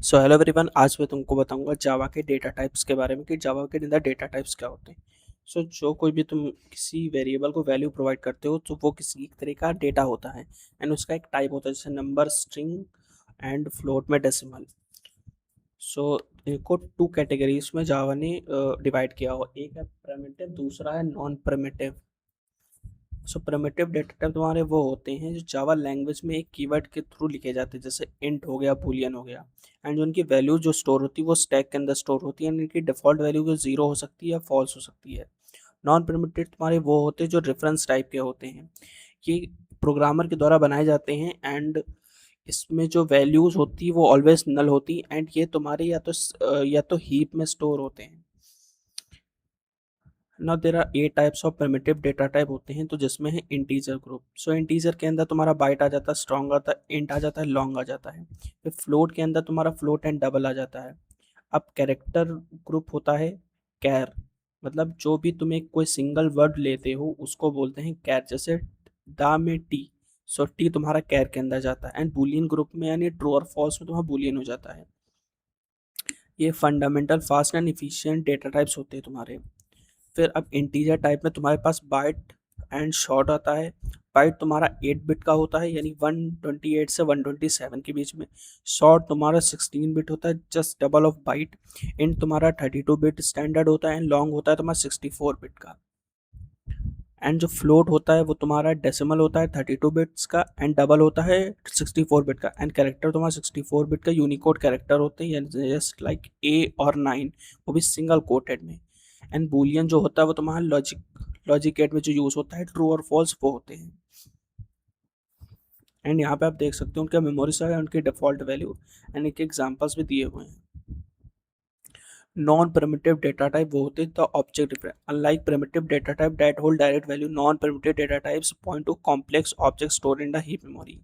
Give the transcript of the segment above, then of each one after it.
So hello everyone, आज मैं तुमको बताऊंगा जावा के डेटा टाइप्स के बारे में कि जावा के अंदर डेटा टाइप्स क्या होते हैं। जो कोई भी तुम किसी वेरिएबल को वैल्यू प्रोवाइड करते हो तो वो किसी एक तरह का डेटा होता है एंड उसका एक टाइप होता है, जैसे नंबर, स्ट्रिंग एंड फ्लोट में डेसिमल। सो इनको टू कैटेगरीज में जावा ने डिवाइड किया हो, एक है प्रिमिटिव, दूसरा है non primitive. Primitive data type तुम्हारे वो होते हैं जो जावा लैंग्वेज में एक कीवर्ड के थ्रू लिखे जाते हैं, जैसे इंट हो गया, बूलियन हो गया। एंड जो उनकी वैल्यू जो स्टोर होती है वो स्टैक के अंदर स्टोर होती है, इनकी डिफॉल्ट वैल्यू जो जीरो हो सकती है या फॉल्स हो सकती है। नॉन प्रिमिटिव तुम्हारे वो होते हैं जो रेफरेंस टाइप के होते हैं। ये प्रोग्रामर के द्वारा बनाए जाते हैं एंड इसमें जो वैल्यूज होती है वो ऑलवेज नल होती, एंड ये तुम्हारे या तो हीप में स्टोर होते हैं। Now there are 8 types of primitive data type होते हैं, तो जिसमें है इंटीजर ग्रुप। इंटीजर के अंदर तुम्हारा बाइट आ जाता है, स्ट्रॉन्ग आता है, इंट आ जाता है, लॉन्ग आ जाता है। फिर फ्लोट के अंदर तुम्हारा फ्लोट एंड डबल आ जाता है। अब कैरेक्टर ग्रुप होता है कैर, मतलब जो भी तुम एक कोई सिंगल वर्ड लेते हो उसको बोलते हैं कैर, जैसे दा में टी। टी तुम्हारा कैर के अंदर जाता है। एंड बुलियन ग्रुप में यानी ट्रू और फॉल्स में तुम्हारा बुलियन हो जाता है। ये fundamental, fast and efficient data types होते हैं तुम्हारे। फिर अब इंटीजर टाइप में तुम्हारे पास बाइट एंड शॉर्ट आता है। बाइट तुम्हारा 8 बिट का होता है, यानी 128 से 127 के बीच में। शॉर्ट तुम्हारा 16 बिट होता है, just double of bite. Int तुम्हारा 32 बिट स्टैंडर्ड होता है एंड लॉन्ग होता है तुम्हारा 64 बिट का। एंड जो फ्लोट होता है वो तुम्हारा डेसिमल होता है 32 बिट्स का एंड डबल होता है 64 बिट का। एंड कैरेक्टर तुम्हारा 64 बिट का यूनिकोड कैरेक्टर होते हैं, जस्ट लाइक ए और 9, वो भी सिंगल कोटेड में। एंड बूलियन जो होता है वो तुम्हारा लॉजिक गेट में जो यूज होता है, ट्रू और फॉल्स वो होते हैं। एंड यहाँ पे आप देख सकते हो उनका मेमोरी साइज, उनके डिफॉल्ट वैल्यू एंड एक एग्जांपल्स भी दिए हुए हैं। नॉन प्रिमिटिव डेटा टाइप वो होते हैं the object different, unlike primitive data type that hold direct value. Non primitive data types point two complex object store in the heap memory.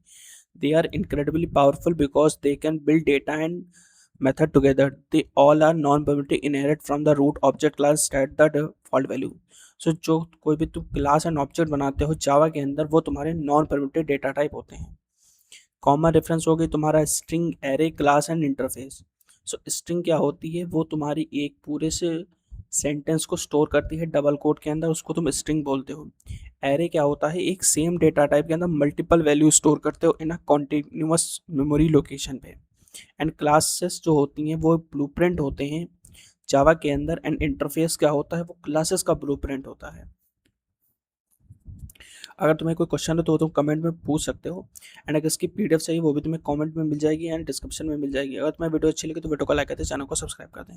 They are incredibly powerful because they can build data and method together. They all are non-primitive, inherit from the root object class at the default value. जो कोई भी तुम class and object बनाते हो जावा के अंदर वो तुम्हारे नॉन प्रिमिटिव डेटा टाइप होते हैं। कॉमन रेफरेंस हो गई तुम्हारा string, array, class and interface. String क्या होती है, वो तुम्हारी एक पूरे से सेंटेंस को स्टोर करती है डबल कोड के अंदर, उसको तुम स्ट्रिंग बोलते हो। एरे क्या होता है, एक सेम डेटा टाइप के अंदर मल्टीपल वैल्यू स्टोर करते हो इन अ कॉन्टिन्यूअस मेमोरी लोकेशन पे। एंड क्लासेस जो होती हैं वो ब्लूप्रिंट होते हैं जावा के अंदर। एंड इंटरफेस क्या होता है, वो क्लासेस का ब्लूप्रिंट होता है। अगर तुम्हें कोई क्वेश्चन हो तो तुम कमेंट में पूछ सकते हो। एंड अगर इसकी पीडीएफ चाहिए वो भी तुम्हें कमेंट में मिल जाएगी एंड डिस्क्रिप्शन में मिल जाएगी। अगर तुम्हें वीडियो अच्छी लगी तो वीडियो को लाइक करते, चैनल को सब्सक्राइब कर दें।